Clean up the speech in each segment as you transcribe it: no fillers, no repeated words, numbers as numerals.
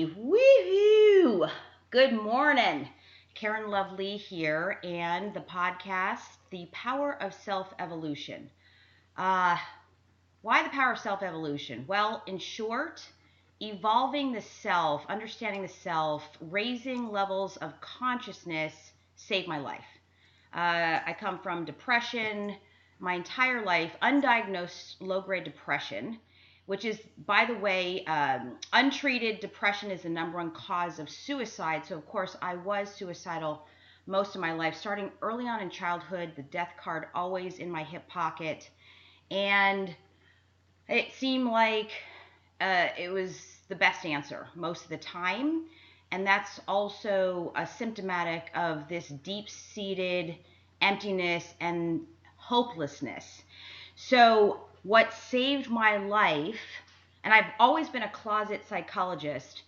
Woohoo! Good morning. Karen Lovely here, and the podcast, The Power of Self-Evolution. Why the power of self-evolution? Well, in short, evolving the self, understanding the self, raising levels of consciousness saved my life. I come from depression my entire life, undiagnosed low-grade depression, which is, by the way, untreated depression is the number one cause of suicide. So, of course, I was suicidal most of my life, starting early on in childhood, the death card always in my hip pocket. And it seemed like it was the best answer most of the time. And that's also symptomatic of this deep-seated emptiness and hopelessness. So what saved my life, and I've always been a closet psychologist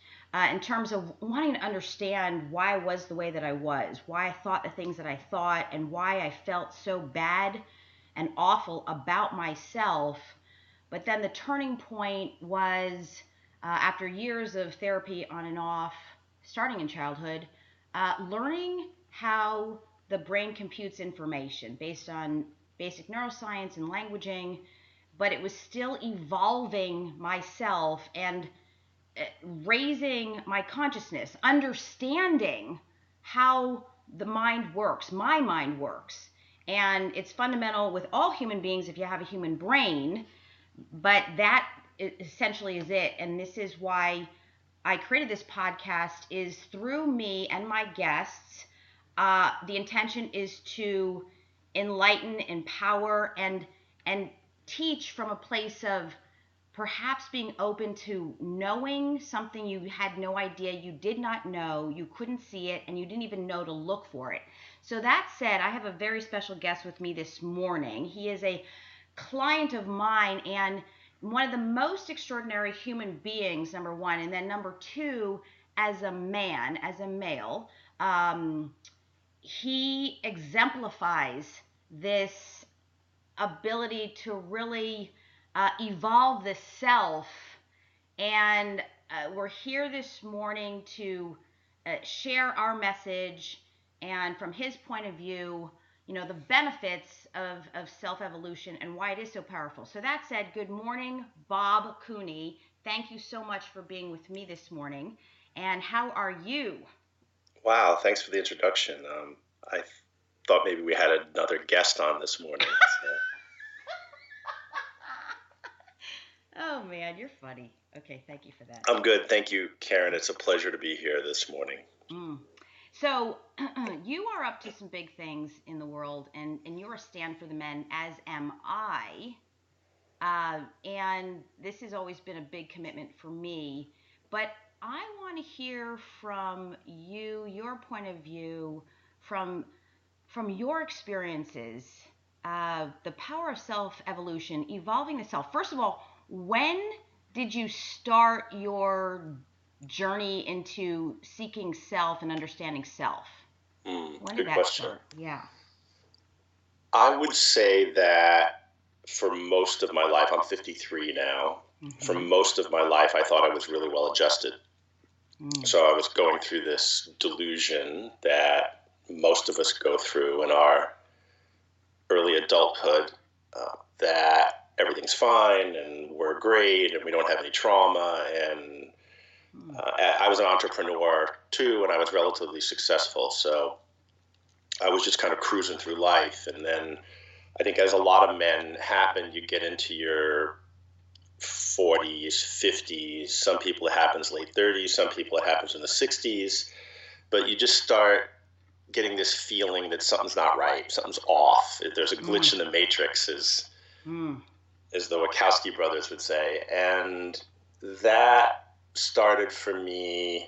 in terms of wanting to understand why I was the way that I was, why I thought the things that I thought, and why I felt so bad and awful about myself. But then the turning point was after years of therapy on and off, starting in childhood, learning how the brain computes information based on basic neuroscience and languaging, but it was still evolving myself and raising my consciousness, understanding how the mind works, my mind works. And it's fundamental with all human beings if you have a human brain, but that essentially is it. And this is why I created this podcast, is through me and my guests. The intention is to enlighten, empower, and teach from a place of perhaps being open to knowing something you had no idea, you did not know, you couldn't see it, and you didn't even know to look for it. So that said, I have a very special guest with me this morning. He is a client of mine and one of the most extraordinary human beings, number one, and then number two, as a man, as a male. He exemplifies this ability to really evolve the self, and we're here this morning to share our message and from his point of view, the benefits of self-evolution and why it is so powerful. So that said, good morning, Bob Cooney. Thank you so much for being with me this morning. And how are you? Wow, thanks for the introduction. I thought maybe we had another guest on this morning. So. Oh, man, you're funny. Okay, thank you for that. I'm good. Thank you, Karen. It's a pleasure to be here this morning. So you are up to some big things in the world, and you're a stand for the men, as am I. And this has always been a big commitment for me. But I want to hear from you, your point of view, from your experiences, the power of self-evolution, evolving the self. First of all, when did you start your journey into seeking self and understanding self? When did that start? Yeah. I would say that for most of my life, I'm 53 now. Mm-hmm. For most of my life, I thought I was really well adjusted. So I was going through this delusion that most of us go through in our early adulthood, that everything's fine and we're great and we don't have any trauma. And I was an entrepreneur too, and I was relatively successful. So I was just kind of cruising through life. And then I think as a lot of men happen, you get into your 40s, 50s. Some people it happens late 30s. Some people it happens in the 60s. But you just start getting this feeling that something's not right, something's off. There's a glitch in the matrix, as the Wachowski brothers would say. And that started for me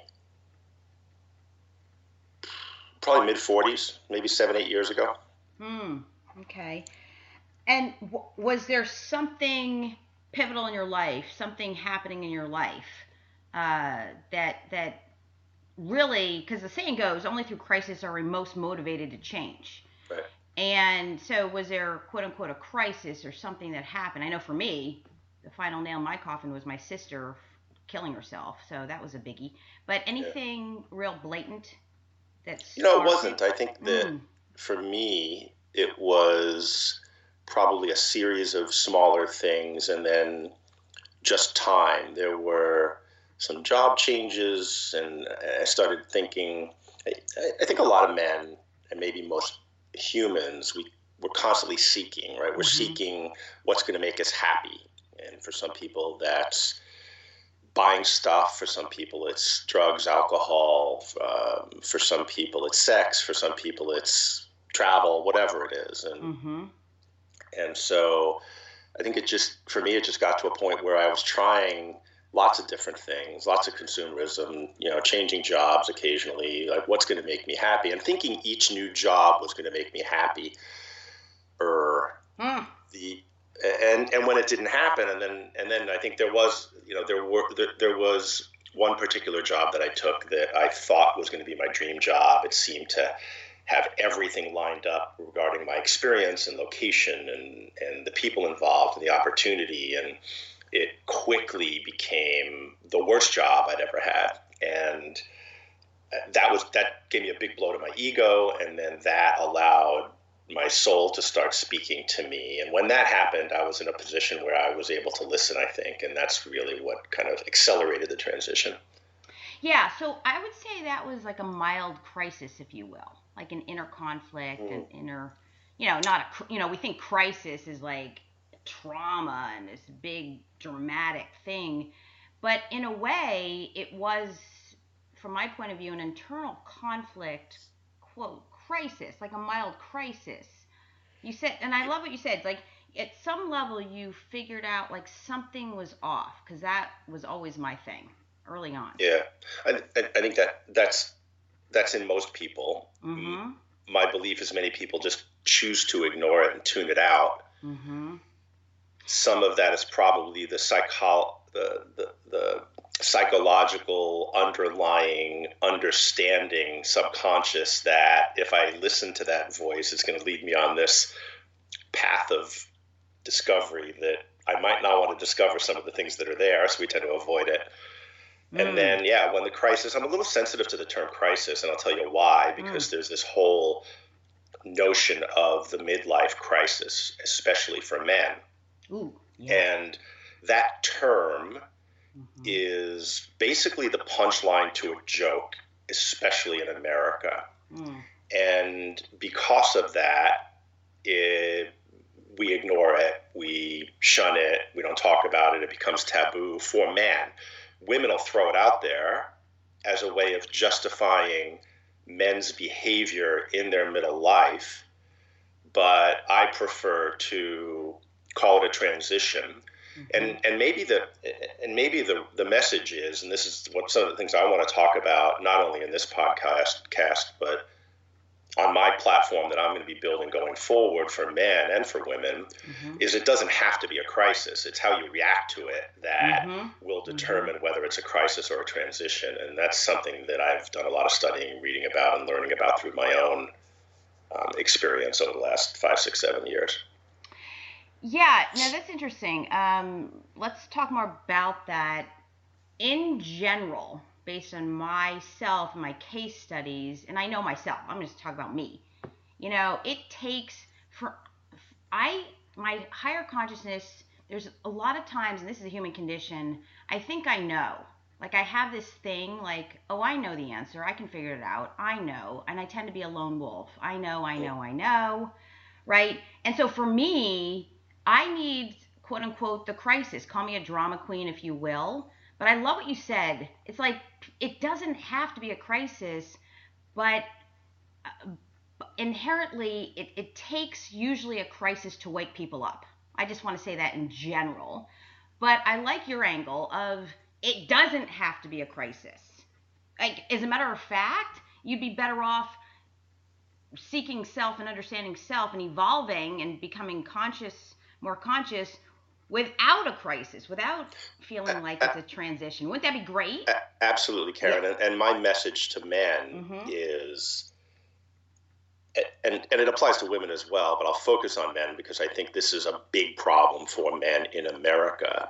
probably mid-40s, maybe 7-8 years ago. Okay. And was there something pivotal in your life, something happening in your life that really, because the saying goes, only through crisis are we most motivated to change. Right. And so was there, quote unquote, a crisis or something that happened? I know for me, the final nail in my coffin was my sister killing herself. So that was a biggie. But anything real blatant that It sparked wasn't. I think that for me, it was probably a series of smaller things, and then just time. There were some job changes, and I started thinking. I think a lot of men, and maybe most humans, we're constantly seeking, right? We're seeking what's going to make us happy, and for some people, that's buying stuff. For some people, it's drugs, alcohol. For some people, it's sex. For some people, it's travel, whatever it is, and so I think for me, it just got to a point where I was trying lots of different things, lots of consumerism, changing jobs occasionally, like what's going to make me happy, and thinking each new job was going to make me happy. And when it didn't happen, and then I think there was one particular job that I took that I thought was going to be my dream job. It seemed to have everything lined up regarding my experience and location and the people involved and the opportunity, and it quickly became the worst job I'd ever had. And that gave me a big blow to my ego, and then that allowed my soul to start speaking to me. And when that happened, I was in a position where I was able to listen, I think, and that's really what kind of accelerated the transition. Yeah, so I would say that was like a mild crisis, if you will, like an inner conflict, an inner, we think crisis is like trauma and this big dramatic thing, but in a way it was, from my point of view, an internal conflict, quote, crisis, like a mild crisis. You said, and I love what you said, like at some level you figured out like something was off, because that was always my thing early on. Yeah, I think that's in most people. My belief is many people just choose to ignore it and tune it out. Some of that is probably the psychological underlying understanding, subconscious, that if I listen to that voice, it's going to lead me on this path of discovery that I might not want to discover some of the things that are there, so we tend to avoid it. And then, when the crisis, I'm a little sensitive to the term crisis, and I'll tell you why, because there's this whole notion of the midlife crisis, especially for men. And that term is basically the punchline to a joke, especially in America. And because of that, we ignore it, we shun it, we don't talk about it, it becomes taboo for man. Women will throw it out there as a way of justifying men's behavior in their middle life, but I prefer to call it a transition. And maybe the message is, and this is what some of the things I want to talk about, not only in this podcast, but on my platform that I'm going to be building going forward for men and for women, is it doesn't have to be a crisis. It's how you react to it that will determine whether it's a crisis or a transition. And that's something that I've done a lot of studying, reading about, and learning about through my own experience over the last 5, 6, 7 years. Yeah, no, that's interesting. Let's talk more about that. In general, based on myself and my case studies, and I know myself, I'm going to talk about me. It takes my higher consciousness, there's a lot of times, and this is a human condition, I think I know. Like I have this thing like, oh, I know the answer. I can figure it out. I know. And I tend to be a lone wolf. I know. Right? And so for me, I need, quote unquote, the crisis. Call me a drama queen, if you will. But I love what you said. It's like, it doesn't have to be a crisis, but inherently, it takes usually a crisis to wake people up. I just want to say that in general. But I like your angle of it doesn't have to be a crisis. Like, as a matter of fact, you'd be better off seeking self and understanding self and evolving and becoming more conscious, without a crisis, without feeling like it's a transition. Wouldn't that be great? Absolutely, Karen. Yeah. And my message to men is, and it applies to women as well, but I'll focus on men because I think this is a big problem for men in America,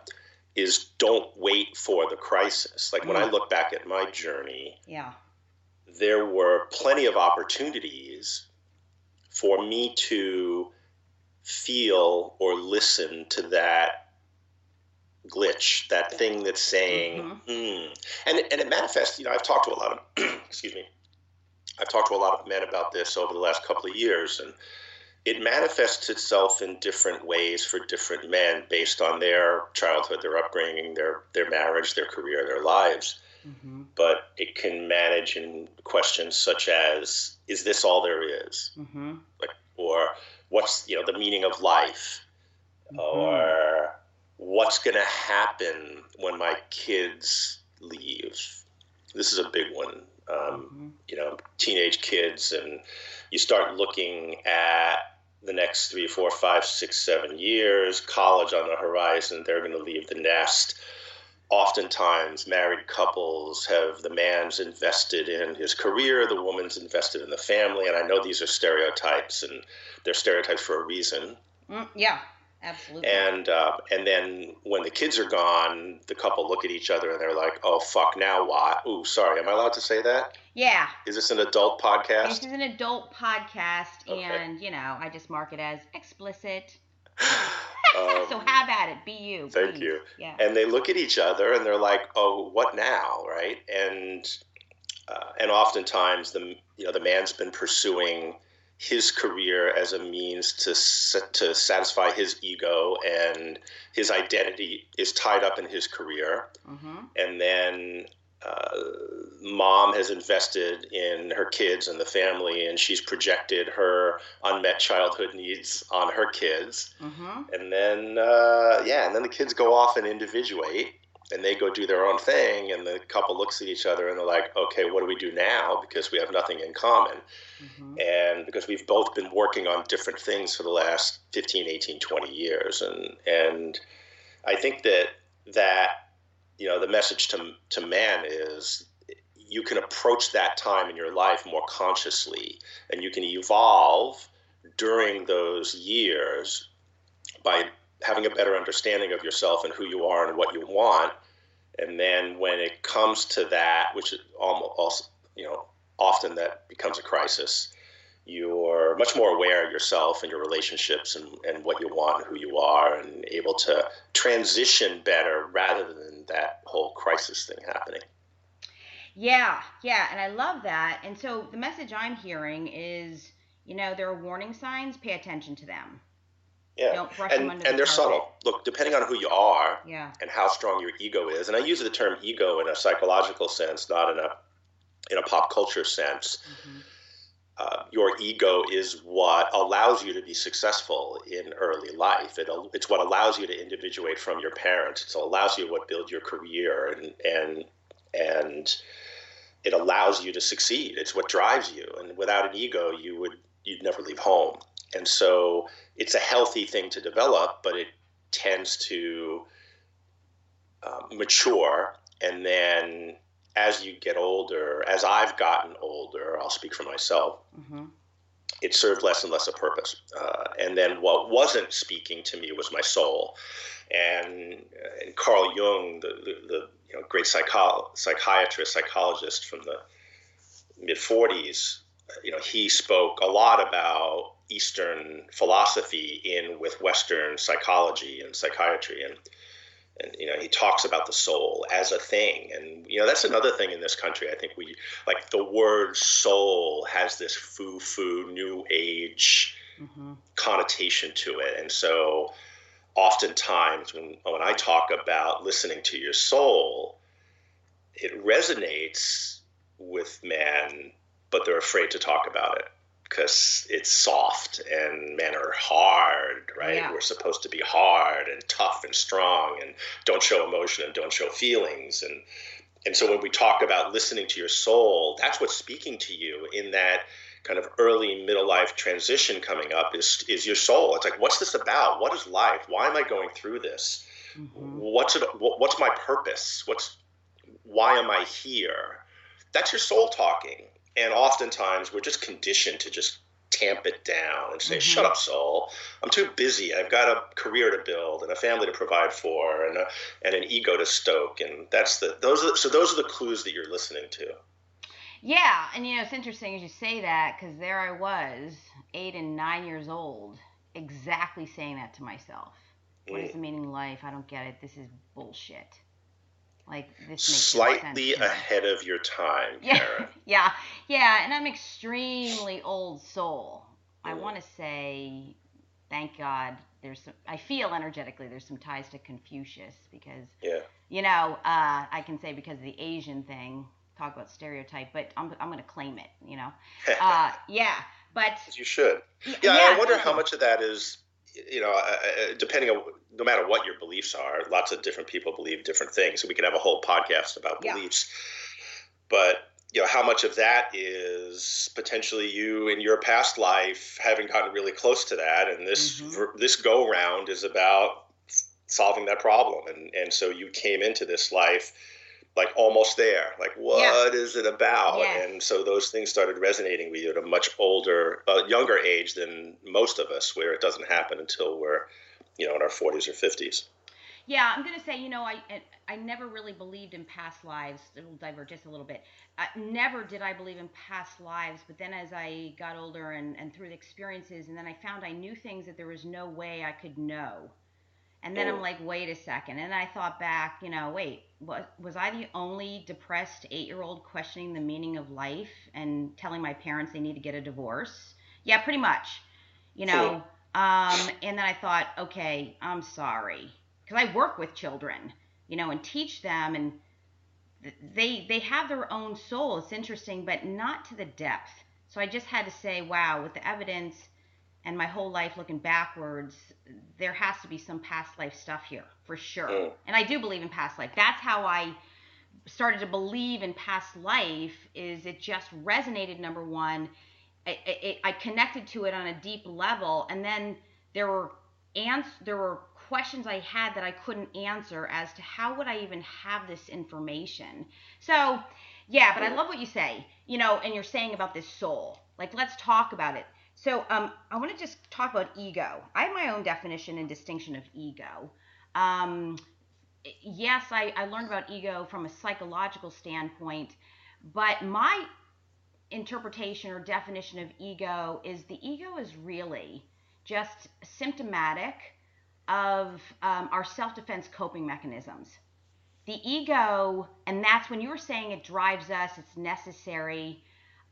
is don't wait for the crisis. Like when I look back at my journey, there were plenty of opportunities for me to feel or listen to that glitch, that thing that's saying, and it manifests. I've talked to a lot of, excuse me, I've talked to a lot of men about this over the last couple of years, and it manifests itself in different ways for different men based on their childhood, their upbringing, their marriage, their career, their lives. But it can manage in questions such as, is this all there is? Like, or what's, the meaning of life? Or what's going to happen when my kids leave? This is a big one. Teenage kids, and you start looking at the next 3, 4, 5, 6, 7 years, college on the horizon, they're going to leave the nest. Oftentimes, married couples have the man's invested in his career, the woman's invested in the family. And I know these are stereotypes, and they're stereotypes for a reason. Yeah, absolutely. And then when the kids are gone, the couple look at each other and they're like, oh, fuck, now what? Ooh, sorry, am I allowed to say that? Yeah. Is this an adult podcast? This is an adult podcast, and, I just mark it as explicit. So have at it. Be you. Thank you. Yeah. And they look at each other and they're like, "Oh, what now?" Right? And oftentimes the man's been pursuing his career as a means to satisfy his ego, and his identity is tied up in his career. And then mom has invested in her kids and the family, and she's projected her unmet childhood needs on her kids. And then, and then the kids go off and individuate, and they go do their own thing, and the couple looks at each other and they're like, okay, what do we do now? Because we have nothing in common. And because we've both been working on different things for the last 15, 18, 20 years. And I think that the message to man is you can approach that time in your life more consciously, and you can evolve during those years by having a better understanding of yourself and who you are and what you want. And then when it comes to that, which is almost, often that becomes a crisis, you're much more aware of yourself and your relationships and what you want and who you are, and able to transition better rather than that whole crisis thing happening. Yeah. And I love that. And so the message I'm hearing is, there are warning signs, pay attention to them. Yeah. Don't brush them under the and they're carpet. subtle. Look, depending on who you are and how strong your ego is, and I use the term ego in a psychological sense, not in a pop culture sense. Your ego is what allows you to be successful in early life. It's what allows you to individuate from your parents. It allows you what build your career, and it allows you to succeed. It's what drives you. And without an ego, you'd never leave home. And so it's a healthy thing to develop, but it tends to mature. And then as you get older, as I've gotten older, I'll speak for myself, it served less and less a purpose. And then what wasn't speaking to me was my soul. And Carl Jung, the great psychiatrist, psychologist from the mid-40s, he spoke a lot about Eastern philosophy with Western psychology and psychiatry. And he talks about the soul as a thing. And, that's another thing in this country. I think the word soul has this foo-foo, new age connotation to it. And so oftentimes when I talk about listening to your soul, it resonates with men, but they're afraid to talk about it because it's soft, and men are hard, right? Yeah. We're supposed to be hard and tough and strong and don't show emotion and don't show feelings. And so when we talk about listening to your soul, that's what's speaking to you in that kind of early middle life transition coming up is your soul. It's like, what's this about? What is life? Why am I going through this? What's my purpose? Why am I here? That's your soul talking. And oftentimes we're just conditioned to just tamp it down and say, shut up, soul. I'm too busy. I've got a career to build and a family to provide for and an ego to stoke. And those are the clues that you're listening to. Yeah, and it's interesting as you say that, because there I was, 8 and 9 years old, exactly saying that to myself. What is the meaning of life? I don't get it. This is bullshit. Like, this makes slightly sense ahead of your time, Karen. Yeah, and I'm extremely old soul. I want to say, thank God, I feel energetically there's some ties to Confucius, because, I can say because of the Asian thing, talk about stereotype, but I'm going to claim it, but you should. I wonder how much of that is, depending on, no matter what your beliefs are, lots of different people believe different things. So we could have a whole podcast about beliefs, but how much of that is potentially you in your past life having gotten really close to that, and this go round is about solving that problem, and so you came into this life like almost there, like what is it about? And so those things started resonating with you at a much younger age than most of us, where it doesn't happen until we're, in our 40s or 50s. Yeah, I'm going to say, I never really believed in past lives. It'll diverge just a little bit. Never did I believe in past lives, but then as I got older and through the experiences, and then I found I knew things that there was no way I could know. And then I'm like, wait a second. And I thought back, wait, was I the only depressed 8-year-old questioning the meaning of life and telling my parents they need to get a divorce? Yeah, pretty much, and then I thought, okay, I'm sorry. Because I work with children, and teach them, and they have their own soul. It's interesting, but not to the depth. So I just had to say, wow, with the evidence and my whole life looking backwards, there has to be some past life stuff here, for sure. And I do believe in past life. That's how I started to believe in past life, is it just resonated, number one. I connected to it on a deep level, and then there were questions I had that I couldn't answer as to how would I even have this information. So, but I love what you say, and you're saying about this soul. Like, let's talk about it. So I want to just talk about ego. I have my own definition and distinction of ego. Yes, I learned about ego from a psychological standpoint, but my interpretation or definition of ego is the ego is really just symptomatic of our self-defense coping mechanisms. The ego, and that's when you were saying it drives us, it's necessary.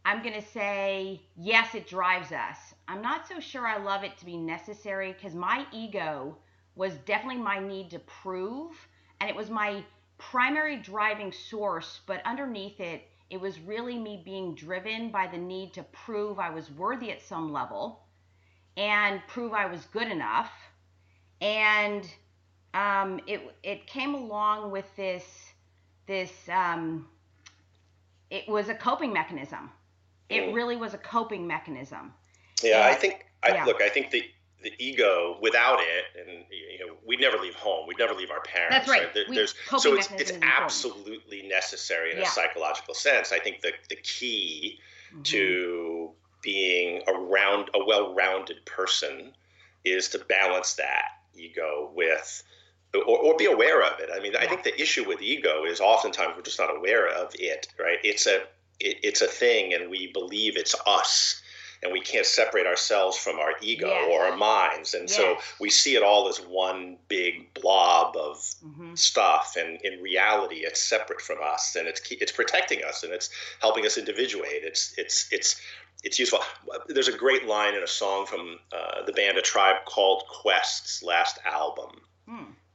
I'm going to say, yes, it drives us. I'm not so sure I love it to be necessary, because my ego was definitely my need to prove, and it was my primary driving source, but underneath it, it was really me being driven by the need to prove I was worthy at some level and prove I was good enough. And it came along with this it was a coping mechanism. It really was a coping mechanism. Yeah, and I think the ego, without it, and we'd never leave home, we'd never leave our parents. That's right. So it's absolutely necessary in a psychological sense. I think the key to being a well-rounded person is to balance that ego with, or be aware of it. I mean, I think the issue with ego is oftentimes we're just not aware of it, right? It's a thing, and we believe it's us, and we can't separate ourselves from our ego or our minds. And so we see it all as one big blob of stuff. And in reality, it's separate from us, and it's protecting us, and it's helping us individuate. It's useful. There's a great line in a song from the band A Tribe Called Quest's last album.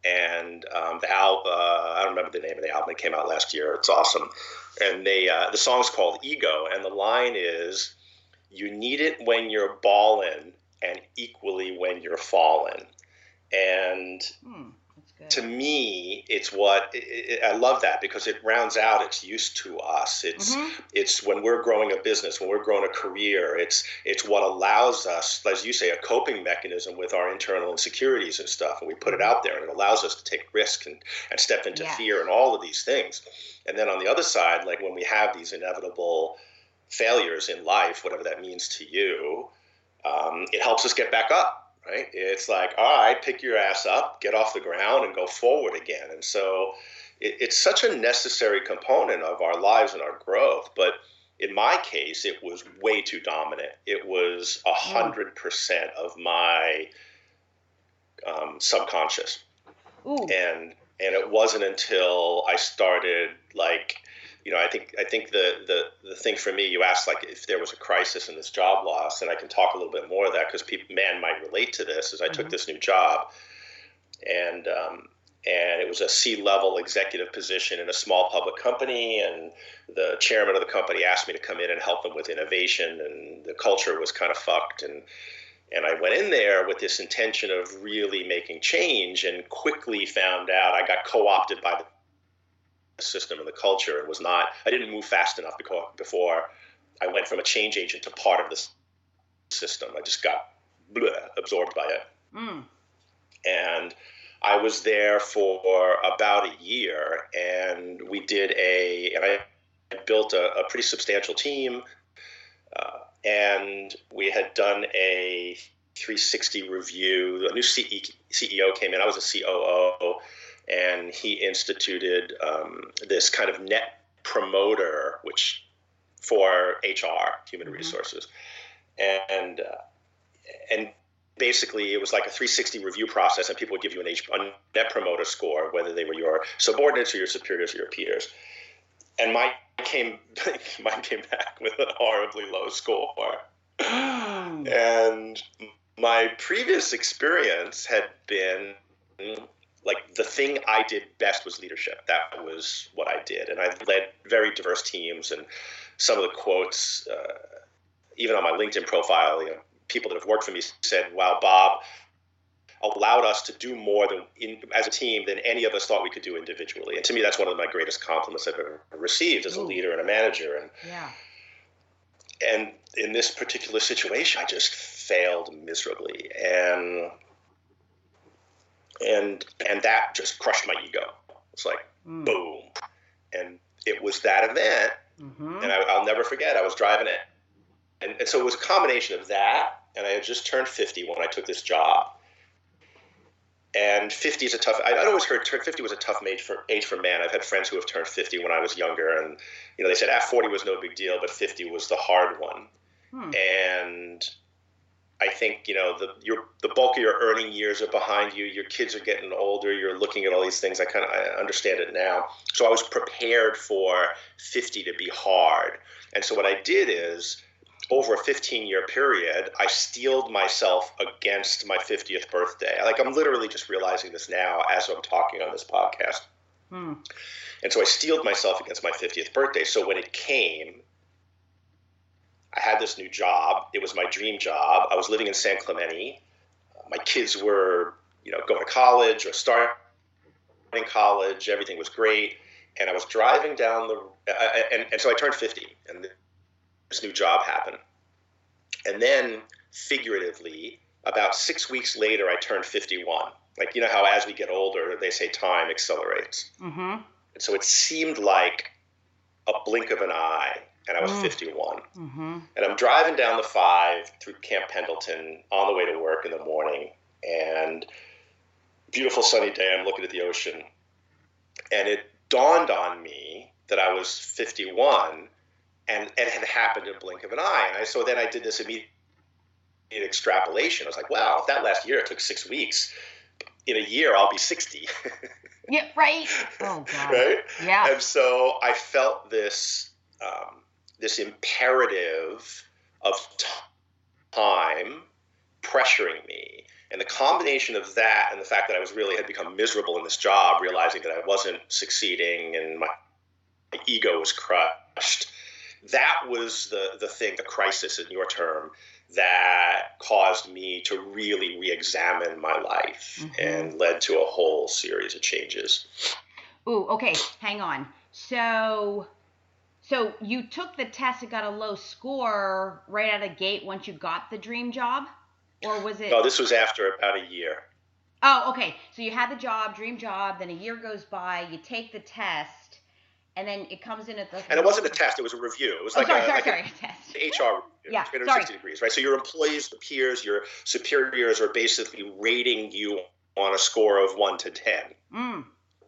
And I don't remember the name of the album. It came out last year. It's awesome. And the song's called Ego, and the line is, "You need it when you're ballin' and equally when you're fallin'." And to me, it's I love that, because it rounds out its use to us. It's when we're growing a business, when we're growing a career, it's what allows us, as you say, a coping mechanism with our internal insecurities and stuff. And we put it out there, and it allows us to take risk and step into fear and all of these things. And then on the other side, like when we have these inevitable failures in life, whatever that means to you, it helps us get back up, right? It's like, all right, pick your ass up, get off the ground, and go forward again. And so it's such a necessary component of our lives and our growth. But in my case, it was way too dominant. It was 100% of my subconscious. Ooh. And it wasn't until I started, like, I think the thing for me, you asked, like, if there was a crisis in this job loss, and I can talk a little bit more of that because man might relate to this, is I took this new job, and it was a C-level executive position in a small public company, and the chairman of the company asked me to come in and help them with innovation, and the culture was kind of fucked, and I went in there with this intention of really making change, and quickly found out I got co-opted by the system and the culture, and I didn't move fast enough before I went from a change agent to part of the system. I just got absorbed by it. And I was there for about a year, and I built a pretty substantial team, and we had done a 360 review. A new CEO came in. I was a COO, and he instituted this kind of net promoter, which for HR, human resources, and basically it was like a 360 review process, and people would give you a net promoter score, whether they were your subordinates or your superiors or your peers. And mine came back with a horribly low score. And my previous experience had been, like, the thing I did best was leadership. That was what I did. And I led very diverse teams. And some of the quotes, even on my LinkedIn profile, people that have worked for me said, wow, Bob allowed us to do more as a team than any of us thought we could do individually. And to me, that's one of my greatest compliments I've ever received as a leader and a manager. And in this particular situation, I just failed miserably. And that just crushed my ego. It's like, boom. And it was that event, and I'll never forget, I was driving it. And so it was a combination of that, and I had just turned 50 when I took this job. And 50 is I'd always heard 50 was a tough age for man. I've had friends who have turned 50 when I was younger, and they said 40 was no big deal, but 50 was the hard one. And I think the bulk of your earning years are behind you. Your kids are getting older. You're looking at all these things. I understand it now. So I was prepared for 50 to be hard. And so what I did is, over a 15-year period, I steeled myself against my 50th birthday. Like, I'm literally just realizing this now as I'm talking on this podcast. And so I steeled myself against my 50th birthday. So when it came, I had this new job. It was my dream job. I was living in San Clemente. My kids were, going to college or starting college. Everything was great. And I was driving down and so I turned 50, and this new job happened. And then, figuratively, about 6 weeks later, I turned 51. Like, how as we get older, they say time accelerates. And so it seemed like a blink of an eye, and I was 51. And I'm driving down the 5 through Camp Pendleton on the way to work in the morning, and beautiful sunny day, I'm looking at the ocean. And it dawned on me that I was 51, and it had happened in a blink of an eye. And so then I did this immediate extrapolation. I was like, wow, if that last year it took 6 weeks, in a year I'll be 60. Yeah, right. Oh, God. Right? Yeah. And so I felt this imperative of time pressuring me. And the combination of that and the fact that I had become miserable in this job, realizing that I wasn't succeeding and my ego was crushed, that was the thing, the crisis in your term, that caused me to really re-examine my life and led to a whole series of changes. Ooh, okay, hang on. So you took the test and got a low score right out of the gate once you got the dream job? Or was it? No, this was after about a year. Oh, okay. So you had the job, dream job, then a year goes by, you take the test, and then it comes in at the. And it wasn't a test; it was a review. It was a test. HR review, Yeah, 360 degrees, right? So your employees, the peers, your superiors are basically rating you on a score of 1 to 10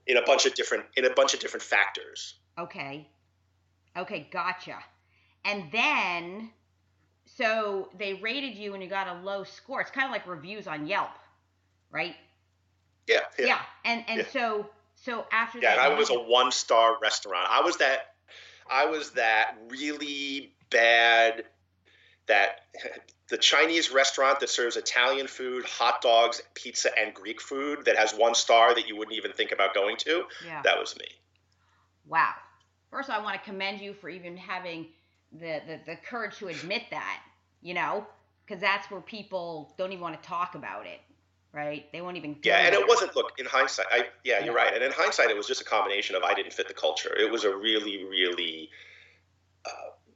in a bunch of different factors. Okay, gotcha. And then, so they rated you and you got a low score. It's kind of like reviews on Yelp, right? Yeah. And so after that. Yeah, and I was a 1-star restaurant. I was that really bad, that the Chinese restaurant that serves Italian food, hot dogs, pizza, and Greek food that has 1 star that you wouldn't even think about going to. Yeah. That was me. Wow. First, I want to commend you for even having the courage to admit that, because that's where people don't even want to talk about it, right? They won't even. And it wasn't. Look, in hindsight, you're right. And in hindsight, it was just a combination of I didn't fit the culture. It was a really, really.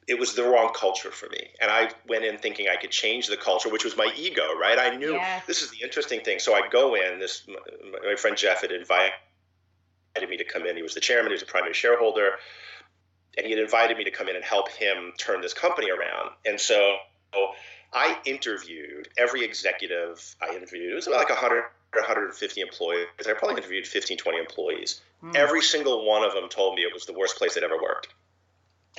It was the wrong culture for me. And I went in thinking I could change the culture, which was my ego, right? I knew this is the interesting thing. So I go in, my friend Jeff had invited me to come in. He was the chairman, he was the primary shareholder, and he had invited me to come in and help him turn this company around. And so I interviewed every executive I interviewed. It was about like 100 or 150 employees. I probably interviewed 15, 20 employees. Every single one of them told me it was the worst place they'd ever worked.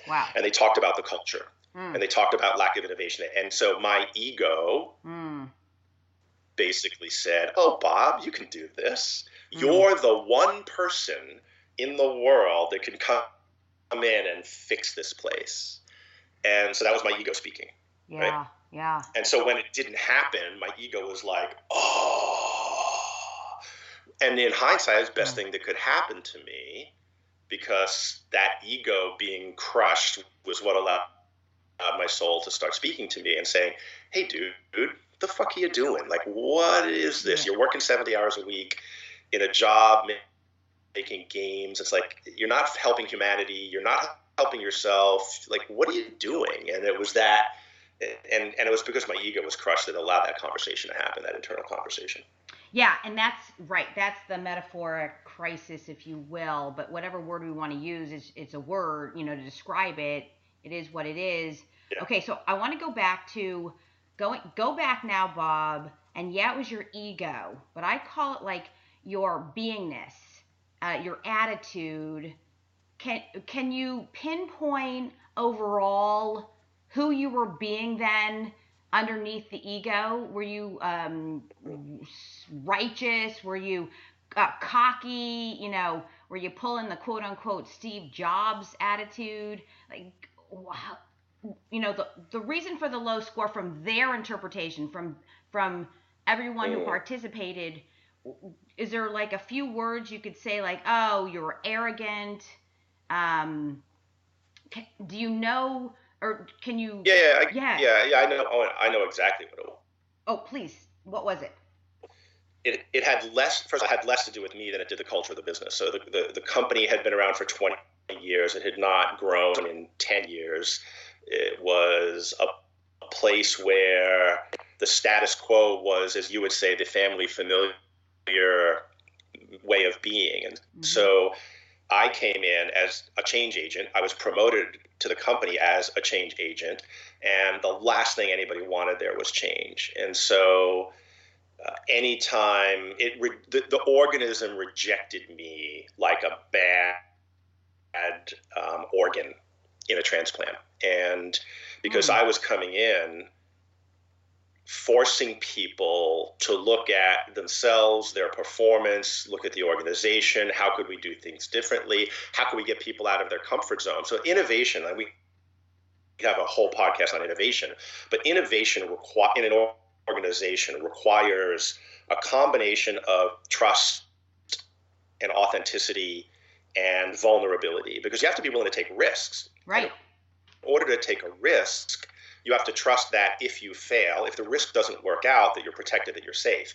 Wow. And they talked about the culture. And they talked about lack of innovation. And so my ego basically said, oh, Bob, you can do this. You're the one person in the world that can come in and fix this place. And so that was my ego speaking. Yeah, right? Yeah. And so when it didn't happen, my ego was like, oh. And in hindsight, it was the best thing that could happen to me, because that ego being crushed was what allowed my soul to start speaking to me and saying, hey, dude, what the fuck are you doing? Like, what is this? You're working 70 hours a week in a job making games. It's like, you're not helping humanity. You're not helping yourself. Like, what are you doing? And it was that, and it was because my ego was crushed that allowed that conversation to happen, that internal conversation. Yeah, and that's right. That's the metaphoric crisis, if you will. But whatever word we want to use, it's a word, to describe it. It is what it is. Yeah. Okay, so I want to go back to go back now, Bob. And it was your ego, but I call it like your beingness, your attitude. Can you pinpoint overall who you were being then? Underneath the ego, were you righteous? Were you cocky? Were you pulling the quote unquote Steve Jobs attitude? Like, the reason for the low score from their interpretation, from everyone who participated, is there like a few words you could say, like, oh, you were arrogant? Do you know? Or can you? Yeah. I know. Oh, I know exactly what it was. Oh, please. What was it? It had less. First, it had less to do with me than it did the culture of the business. So the company had been around for 20 years. It had not grown in 10 years. It was a place where the status quo was, as you would say, the family familiar way of being. And so I came in as a change agent. I was promoted to the company as a change agent, and the last thing anybody wanted there was change. And so anytime the organism rejected me like a bad organ in a transplant. And because I was coming in forcing people to look at themselves, their performance, look at the organization, how could we do things differently, how can we get people out of their comfort zone. So innovation, and we have a whole podcast on innovation, but innovation in an organization requires a combination of trust and authenticity and vulnerability, because you have to be willing to take risks. Right. In order to take a risk, you have to trust that if you fail, if the risk doesn't work out, that you're protected, that you're safe.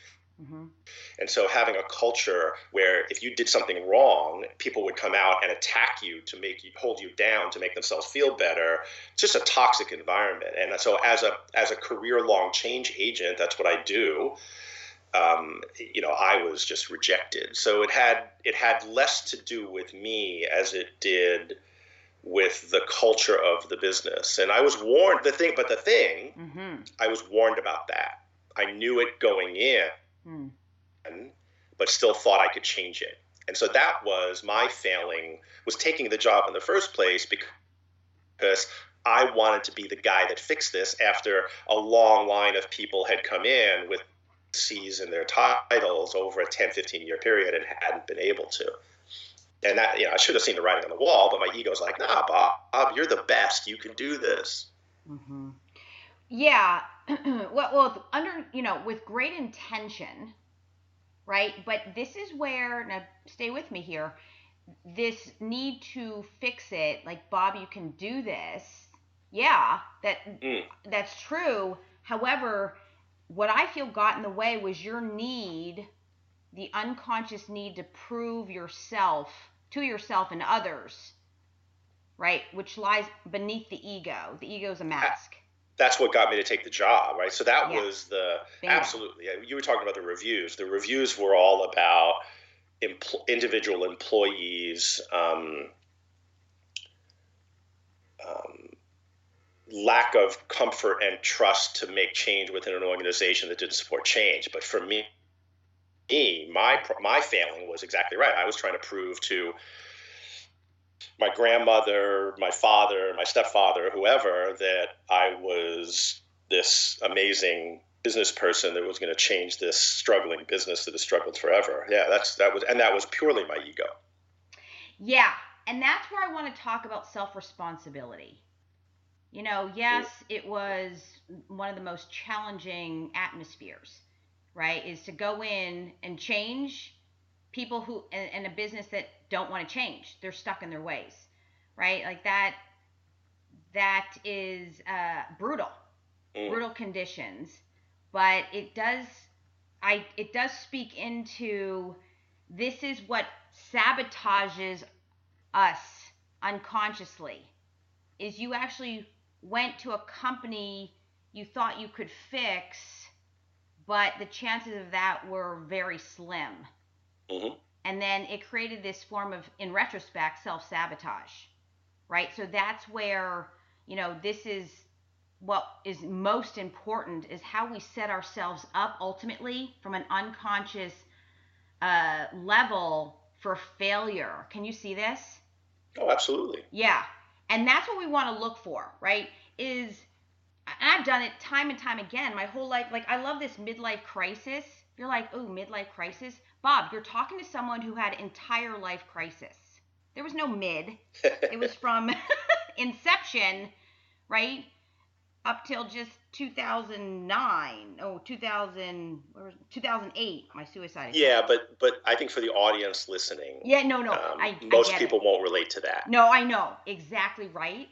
And so having a culture where if you did something wrong, people would come out and attack you to hold you down, to make themselves feel better. It's just a toxic environment. And so as a career-long change agent, that's what I do. I was just rejected. So it had less to do with me as it did with the culture of the business. And I was warned, I was warned about that. I knew it going in, but still thought I could change it. And so that was my failing, was taking the job in the first place because I wanted to be the guy that fixed this after a long line of people had come in with C's in their titles over a 10, 15-year period and hadn't been able to. And that, I should have seen the writing on the wall, but my ego's like, nah, Bob, you're the best. You can do this. Mm-hmm. Yeah. well, with great intention, right? But this is where, now stay with me here, this need to fix it, like, Bob, you can do this. Yeah, that's true. However, what I feel got in the way was your need, the unconscious need to prove yourself to yourself and others, right? Which lies beneath the ego. The ego is a mask. That's what got me to take the job, right? So that was absolutely. You were talking about the reviews. The reviews were all about individual employees' lack of comfort and trust to make change within an organization that didn't support change. But for me, my failing was exactly right. I was trying to prove to my grandmother, my father, my stepfather, whoever, that I was this amazing business person that was going to change this struggling business that has struggled forever. Yeah, that was purely my ego. Yeah, and that's where I want to talk about self-responsibility. Yes, it was one of the most challenging atmospheres, right? Is to go in and change people who in a business that don't want to change. They're stuck in their ways, right? Like that is brutal conditions, but it does speak into, this is what sabotages us unconsciously, is you actually went to a company you thought you could fix, but the chances of that were very slim. Mm-hmm. And then it created this form of, in retrospect, self-sabotage, right? So that's where, this is what is most important, is how we set ourselves up ultimately from an unconscious level for failure. Can you see this? Oh, absolutely. Yeah. And that's what we want to look for, right? And I've done it time and time again my whole life. Like, I love this midlife crisis. You're like, oh, midlife crisis. Bob, you're talking to someone who had entire life crisis. There was no mid. It was from inception, right, up till just 2008, my suicide. Yeah, but I think for the audience listening, most people won't relate to that. No, I know. Exactly right.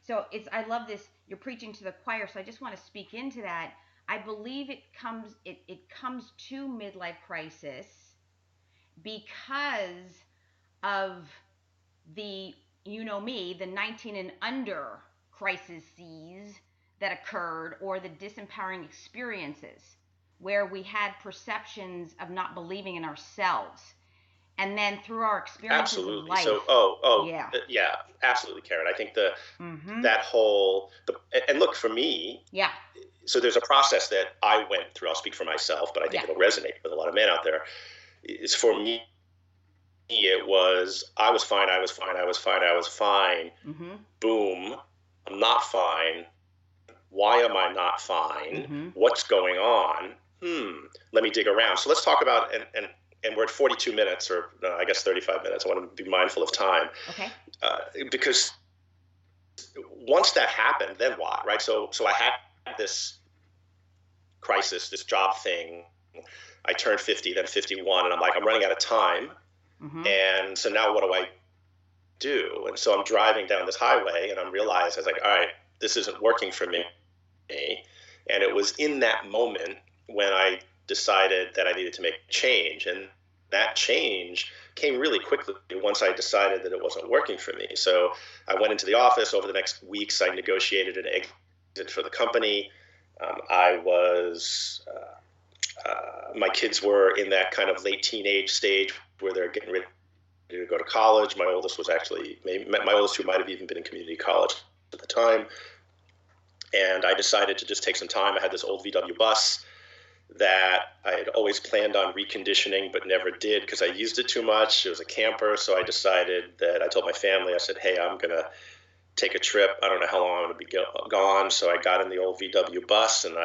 So I love this. You're preaching to the choir, so I just want to speak into that. I believe it comes to midlife crisis because of the, the 19 and under crises that occurred, or the disempowering experiences where we had perceptions of not believing in ourselves. And then through our experiences absolutely. of life. So, yeah, absolutely, Karen. I think that whole, and look, for me, so there's a process that I went through. I'll speak for myself, but I think it'll resonate with a lot of men out there. It's, for me, it was, I was fine. Mm-hmm. Boom, I'm not fine. Why am I not fine? Mm-hmm. What's going on? Let me dig around. So let's talk about, and we're at 42 minutes, or I guess 35 minutes. I want to be mindful of time. Okay. Because once that happened, then what, right? So I had this crisis, this job thing. I turned 50, then 51, and I'm like, I'm running out of time. Mm-hmm. And so now what do I do? And so I'm driving down this highway, and I'm realizing, I was like, all right, this isn't working for me. And it was in that moment when I decided that I needed to make change. And that change came really quickly once I decided that it wasn't working for me. So I went into the office. Over the next weeks, I negotiated an exit for the company. I was my kids were in that kind of late teenage stage where they're getting ready to go to college. My oldest was actually, my oldest who might have even been in community college at the time. And I decided to just take some time. I had this old VW bus that I had always planned on reconditioning, but never did because I used it too much. It was a camper. So I decided that I told my family, I said, hey, I'm going to take a trip. I don't know how long I'm going to be gone. So I got in the old VW bus and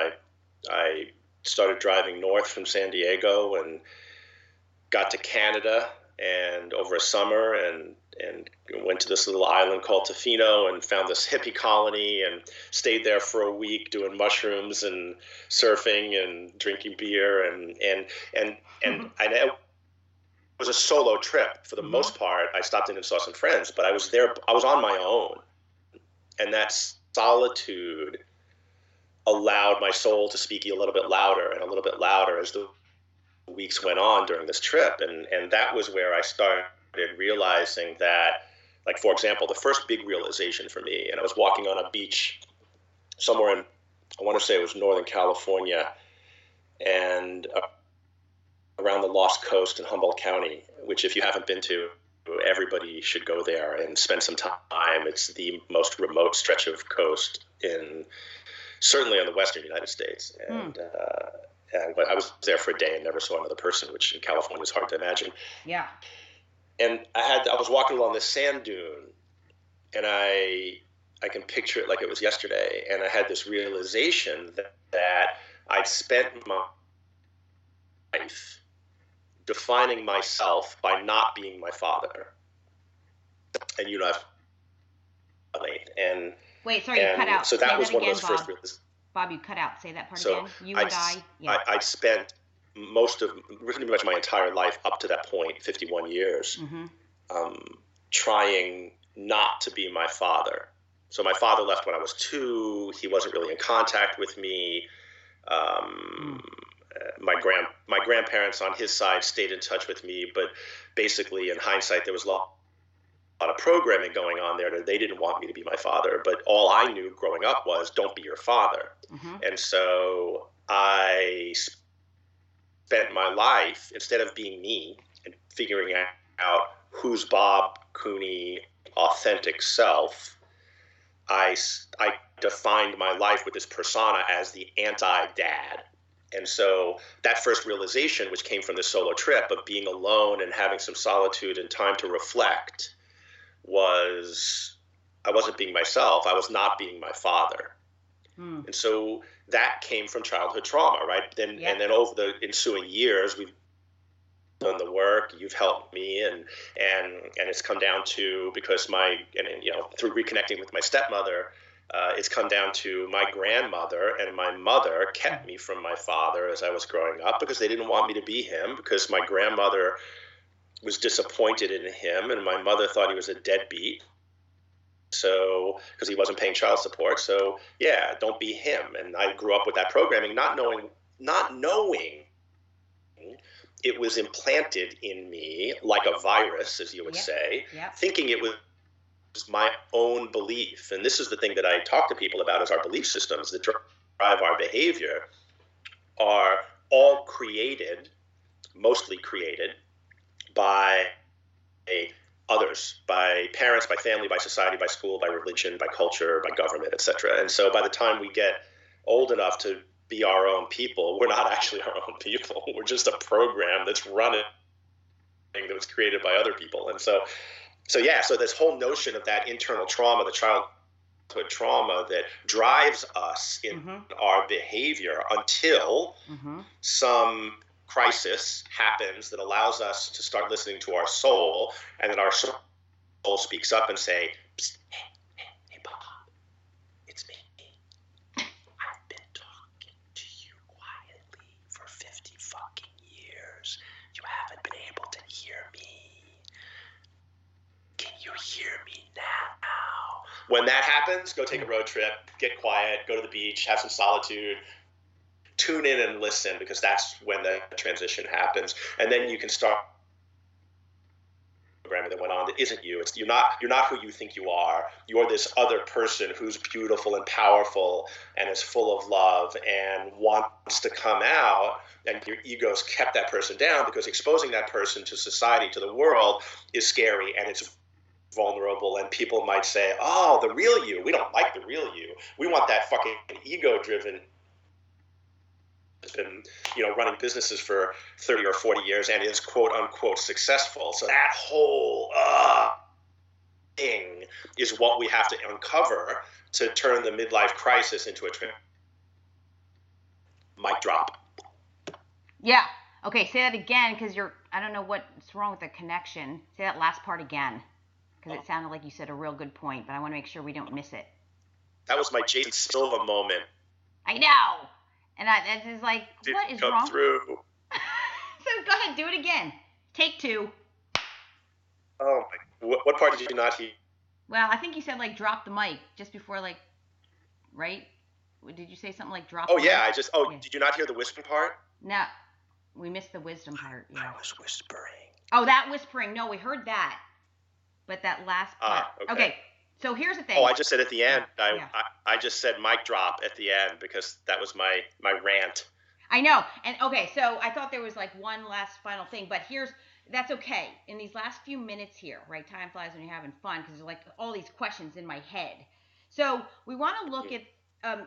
I started driving north from San Diego and got to Canada and over a summer and went to this little island called Tofino and found this hippie colony and stayed there for a week doing mushrooms and surfing and drinking beer and I know it was a solo trip for the most part. I stopped in and saw some friends, but I was there. I was on my own, and that solitude allowed my soul to speak a little bit louder and a little bit louder as the weeks went on during this trip. And that was where I started realizing that, like, for example, the first big realization for me, and I was walking on a beach somewhere in, I want to say it was Northern California, and around the Lost Coast in Humboldt County, which if you haven't been to, everybody should go there and spend some time. It's the most remote stretch of coast certainly in the Western United States. And I was there for a day and never saw another person, which in California is hard to imagine. Yeah. And I was walking along this sand dune, and I can picture it like it was yesterday. And I had this realization that I'd spent my life defining myself by not being my father. And wait, sorry, you cut out. So that Say was that one again, of those first realizations. Bob, you cut out. Say that part So again. You and I. Yeah. I spent pretty much my entire life up to that point, 51 years, trying not to be my father. So my father left when I was 2. He wasn't really in contact with me. My grandparents on his side stayed in touch with me, but basically in hindsight, there was a lot of programming going on there that they didn't want me to be my father. But all I knew growing up was don't be your father. And so I spent my life, instead of being me and figuring out who's Bob Cooney authentic self, I defined my life with this persona as the anti-dad. And so that first realization, which came from the solo trip of being alone and having some solitude and time to reflect, was I wasn't being myself. I was not being my father. And so that came from childhood trauma, right? And then over the ensuing years, we've done the work. You've helped me, and it's come down to, because through reconnecting with my stepmother, it's come down to my grandmother and my mother kept me from my father as I was growing up because they didn't want me to be him, because my grandmother was disappointed in him and my mother thought he was a deadbeat. So, because he wasn't paying child support. So yeah, don't be him. And I grew up with that programming, not knowing it was implanted in me like a virus, as you would say, thinking it was my own belief. And this is the thing that I talk to people about, is our belief systems that drive our behavior are all mostly created by others, by parents, by family, by society, by school, by religion, by culture, by government, etc. And so by the time we get old enough to be our own people, we're not actually our own people. We're just a program that's running that was created by other people. And so this whole notion of that internal trauma, the childhood trauma that drives us in our behavior until some crisis happens that allows us to start listening to our soul, and then our soul speaks up and say, hey Bob, it's me. I've been talking to you quietly for 50 fucking years. You haven't been able to hear me. Can you hear me now? When that happens, go take a road trip, get quiet, go to the beach, have some solitude, tune in and listen, because that's when the transition happens. And then you can start programming that went on that isn't you. You're not who you think you are. You're this other person who's beautiful and powerful and is full of love and wants to come out, and your ego's kept that person down because exposing that person to society, to the world, is scary and it's vulnerable, and people might say, oh, the real you. We don't like the real you. We want that fucking ego-driven, has been, running businesses for 30 or 40 years and is quote unquote successful. So that whole thing is what we have to uncover to turn the midlife crisis into a mic drop. Yeah. Okay, say that again, because I don't know what's wrong with the connection. Say that last part again, because it sounded like you said a real good point, but I want to make sure we don't miss it. That was my Jason Silva moment. I know. And that is like, what is wrong? Through. So go ahead, do it again. Take 2. Oh my! What part did you not hear? Well, I think you said like drop the mic just before right? Did you say something like drop? Oh the yeah, mic? yeah. Did you not hear the whispering part? No, we missed the wisdom part. Yeah. I was whispering. Oh, that whispering. No, we heard that, but that last part. Okay. So here's the thing. Oh, I just said at the end. Yeah. I just said mic drop at the end because that was my rant. I know. And okay, so I thought there was like one last final thing, but that's okay. In these last few minutes here, right? Time flies when you're having fun because there's like all these questions in my head. So we want to look at,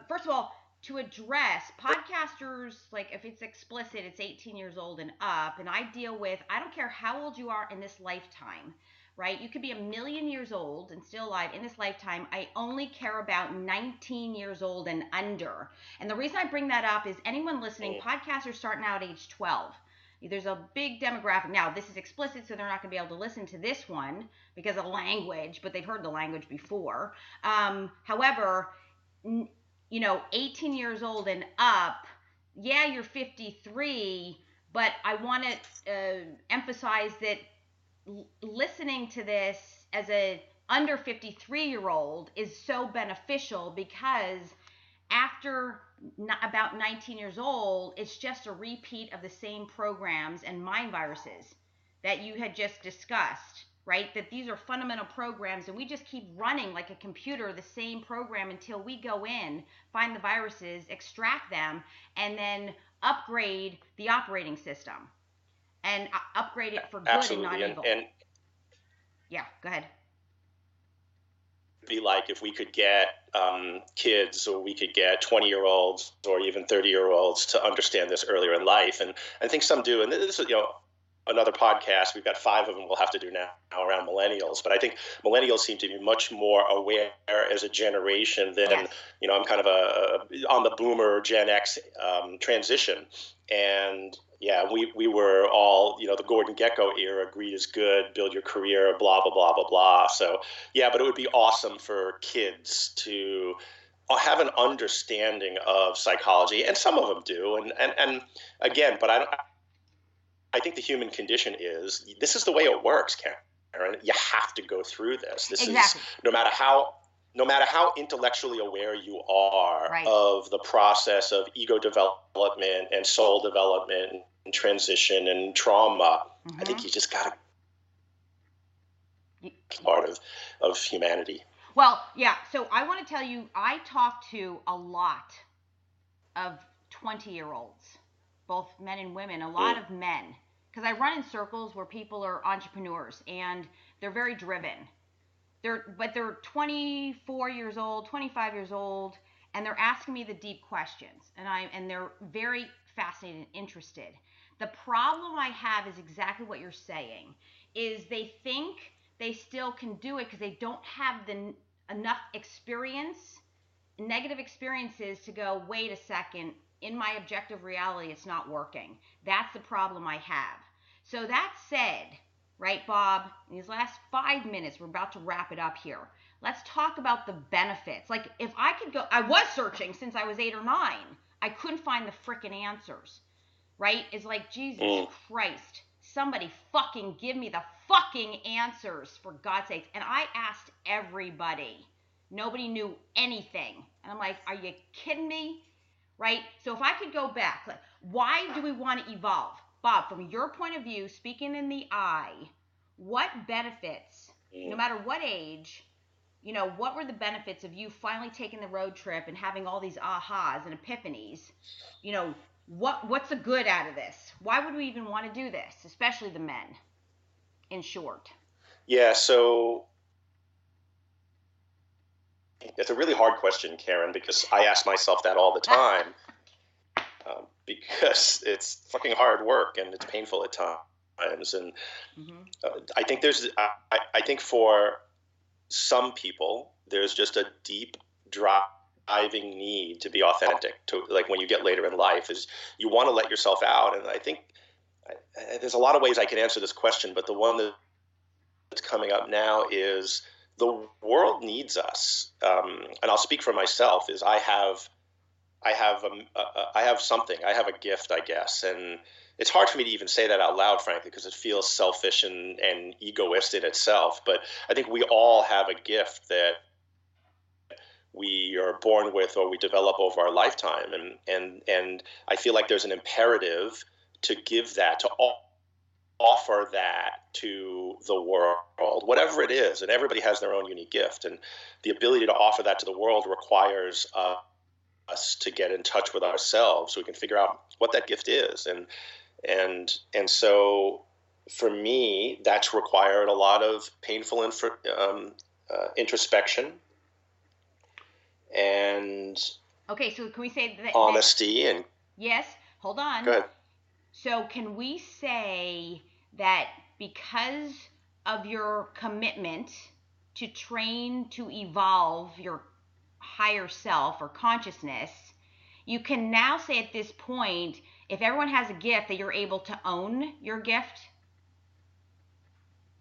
first of all, to address podcasters, like if it's explicit, it's 18 years old and up. And I don't care how old you are in this lifetime, right? You could be 1,000,000 years old and still alive in this lifetime. I only care about 19 years old and under. And the reason I bring that up is anyone listening, podcasts are starting out at age 12. There's a big demographic. Now, this is explicit, so they're not going to be able to listen to this one because of language, but they've heard the language before. However, 18 years old and up, yeah, you're 53, but I want to emphasize that listening to this as a under 53-year-old is so beneficial because after about 19 years old, it's just a repeat of the same programs and mind viruses that you had just discussed, right? That these are fundamental programs and we just keep running like a computer, the same program until we go in, find the viruses, extract them, and then upgrade the operating system. And upgrade it for good. Absolutely. And not evil. Yeah, go ahead. Be like if we could get kids, or we could get 20-year-olds or even 30-year-olds to understand this earlier in life. And I think some do. And this is, another podcast. We've got 5 of them we'll have to do now around millennials. But I think millennials seem to be much more aware as a generation than, yes. I'm kind of on the boomer Gen X transition. And yeah, we were all, the Gordon Gekko era, greed is good, build your career, blah, blah, blah, blah, blah. So yeah, but it would be awesome for kids to have an understanding of psychology, and some of them do. And again, but I think the human condition this is the way it works, Karen. You have to go through this. This exactly. is no matter how intellectually aware you are right. of the process of ego development and soul development and transition and trauma, I think you just got to part of humanity. Well, yeah. So I want to tell you, I talk to a lot of 20-year-olds, both men and women, a lot of men, because I run in circles where people are entrepreneurs and they're very driven. They're 24 years old, 25 years old, and they're asking me the deep questions, and they're very fascinated and interested. The problem I have is exactly what you're saying, is they think they still can do it because they don't have enough experience, negative experiences to go, wait a second, in my objective reality, it's not working. That's the problem I have. So that said, right, Bob, in these last 5 minutes, we're about to wrap it up here. Let's talk about the benefits. Like, if I could go, I was searching since I was 8 or 9. I couldn't find the frickin' answers, right? It's like, Jesus Christ, somebody fucking give me the fucking answers, for God's sakes. And I asked everybody. Nobody knew anything. And I'm like, are you kidding me? Right? So if I could go back, why do we want to evolve? Bob, from your point of view, speaking in the I, what benefits, no matter what age, what were the benefits of you finally taking the road trip and having all these ahas and epiphanies? What's the good out of this? Why would we even want to do this, especially the men, in short? Yeah, so it's a really hard question, Karen, because I ask myself that all the time. Because it's fucking hard work and it's painful at times. And I think I think for some people, there's just a deep driving need to be authentic. To like when you get later in life, is you want to let yourself out. And I think there's a lot of ways I can answer this question, but the one that's coming up now is the world needs us. And I'll speak for myself. Is I have something. I have a gift, I guess, and it's hard for me to even say that out loud, frankly, because it feels selfish and egoist in itself. But I think we all have a gift that we are born with or we develop over our lifetime, and I feel like there's an imperative to give that, to offer that to the world, whatever it is. And everybody has their own unique gift, and the ability to offer that to the world requires us to get in touch with ourselves so we can figure out what that gift is. And so for me, that's required a lot of painful introspection and okay, so can we say that honesty and yes, hold on. Go ahead. So can we say that because of your commitment to train to evolve your higher self or consciousness, you can now say at this point, if everyone has a gift, that you're able to own your gift?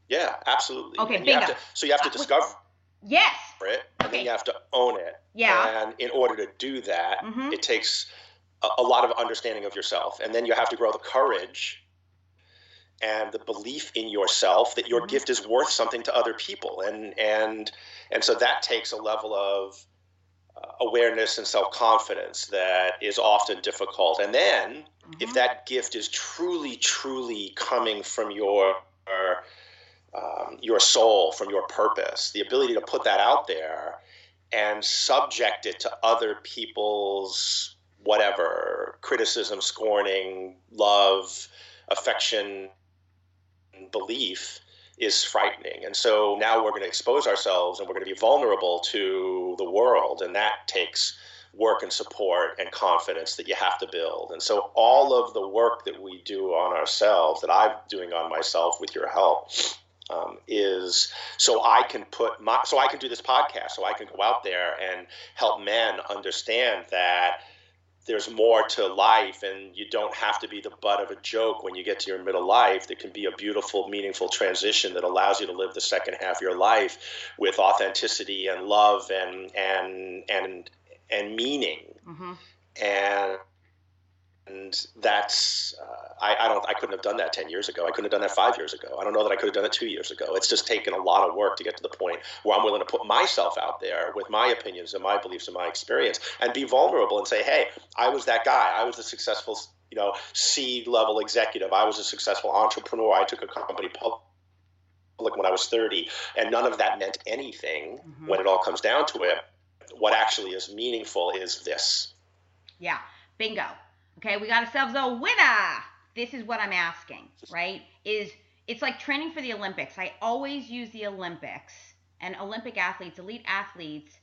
Yeah, absolutely. Okay, bingo. You have to discover yes. it, and then you have to own it. Yeah. And in order to do that, it takes a lot of understanding of yourself. And then you have to grow the courage and the belief in yourself that your gift is worth something to other people. And so that takes a level of awareness and self-confidence that is often difficult. And then if that gift is truly, truly coming from your soul, from your purpose, the ability to put that out there and subject it to other people's whatever, criticism, scorning, love, affection, belief is frightening. And so now we're going to expose ourselves and we're going to be vulnerable to the world. And that takes work and support and confidence that you have to build. And so all of the work that we do on ourselves, that I'm doing on myself with your help, is so I can do this podcast, so I can go out there and help men understand that there's more to life, and you don't have to be the butt of a joke when you get to your middle life. There can be a beautiful, meaningful transition that allows you to live the second half of your life with authenticity and love and meaning. And that's I couldn't have done that 10 years ago. I couldn't have done that 5 years ago. I don't know that I could have done it 2 years ago. It's just taken a lot of work to get to the point where I'm willing to put myself out there with my opinions and my beliefs and my experience and be vulnerable and say, hey, I was that guy. I was a successful, C-level executive. I was a successful entrepreneur. I took a company public when I was 30, and none of that meant anything when it all comes down to it. What actually is meaningful is this. Yeah, bingo. Okay, we got ourselves a winner. This is what I'm asking, right? It's like training for the Olympics. I always use the Olympics and Olympic athletes, elite athletes.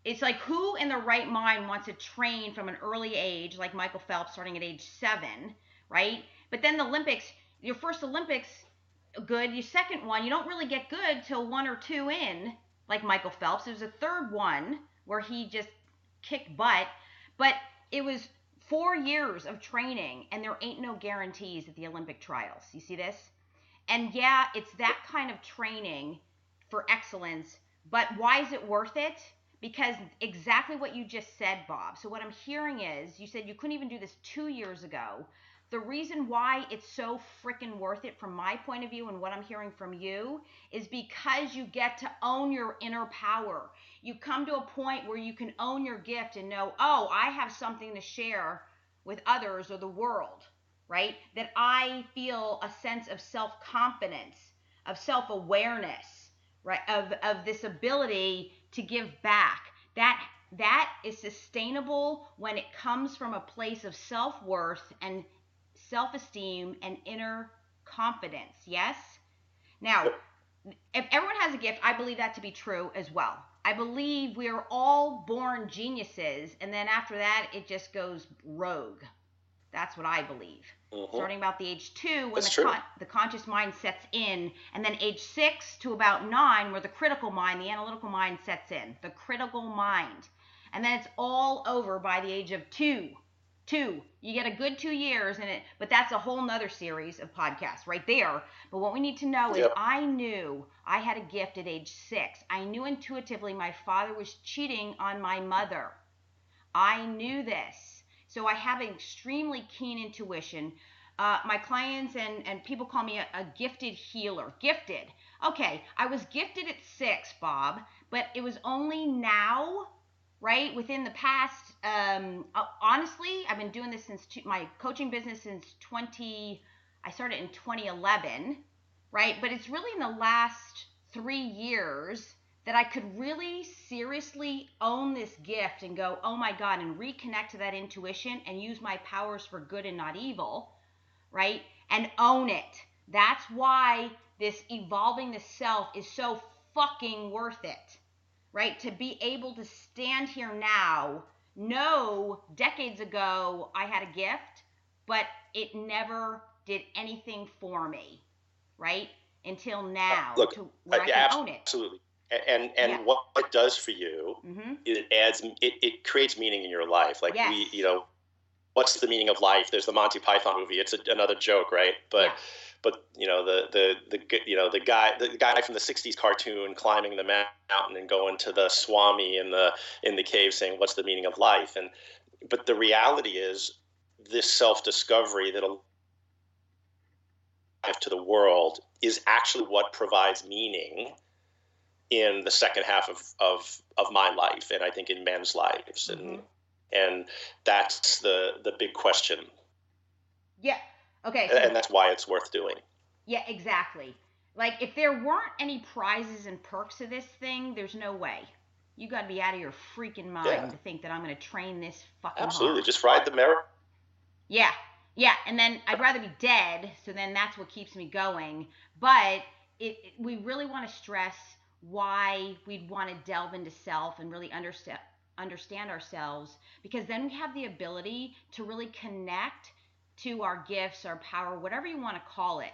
It's like who in their right mind wants to train from an early age, like Michael Phelps starting at age 7, right? But then the Olympics, your first Olympics, good. Your second one, you don't really get good till 1 or 2 in, like Michael Phelps. There's a third one where he just kicked butt, but it was 4 years of training, and there ain't no guarantees at the Olympic trials. You see this? And yeah, it's that kind of training for excellence, but why is it worth it? Because exactly what you just said, Bob. So what I'm hearing is, you said you couldn't even do this 2 years ago. The reason why it's so freaking worth it from my point of view and what I'm hearing from you is because you get to own your inner power. You come to a point where you can own your gift and know, oh, I have something to share with others or the world. right? That I feel a sense of self-confidence, of self-awareness, right? Of this ability to give back. That is sustainable when it comes from a place of self-worth and self-esteem and inner confidence. Yes? Now, if everyone has a gift, I believe that to be true as well. I believe we are all born geniuses, and then after that, it just goes rogue. That's what I believe. Mm-hmm. Starting about the age 2, when the conscious mind sets in, and then age 6 to about 9, where the critical mind, the analytical mind sets in. The critical mind. And then it's all over by the age of 2. You get a good 2 years in it, but that's a whole nother series of podcasts right there. But what we need to know is I knew I had a gift at age 6. I knew intuitively my father was cheating on my mother. I knew this. So I have an extremely keen intuition. My clients and people call me a gifted healer. Gifted. Okay, I was gifted at 6, Bob, but it was only now, right, within the past, honestly, I've been doing this since my coaching business since I started in 2011, right? But it's really in the last 3 years that I could really seriously own this gift and go, oh my God, and reconnect to that intuition and use my powers for good and not evil, right? And own it. That's why this evolving the self is so fucking worth it, right? To be able to stand here now, know decades ago I had a gift, but it never did anything for me, right? Until now, to where I can own it. Absolutely. And what it does for you, it creates meaning in your life. Like what's the meaning of life? There's the Monty Python movie. It's another joke, right? But the guy from the '60s cartoon climbing the mountain and going to the Swami in the cave saying, "What's the meaning of life?" But the reality is, this self-discovery that to the world is actually what provides meaning in the second half of my life, and I think in men's lives, and that's the big question. Yeah. Okay. And that's why it's worth doing. Yeah, exactly. Like, if there weren't any prizes and perks to this thing, there's no way. You got to be out of your freaking mind to think that I'm going to train this fucking Absolutely. hard. Just ride the merry. Yeah. Yeah, and then I'd rather be dead, so then that's what keeps me going. But we really want to stress why we'd want to delve into self and really understand ourselves, because then we have the ability to really connect to our gifts, our power, whatever you want to call it,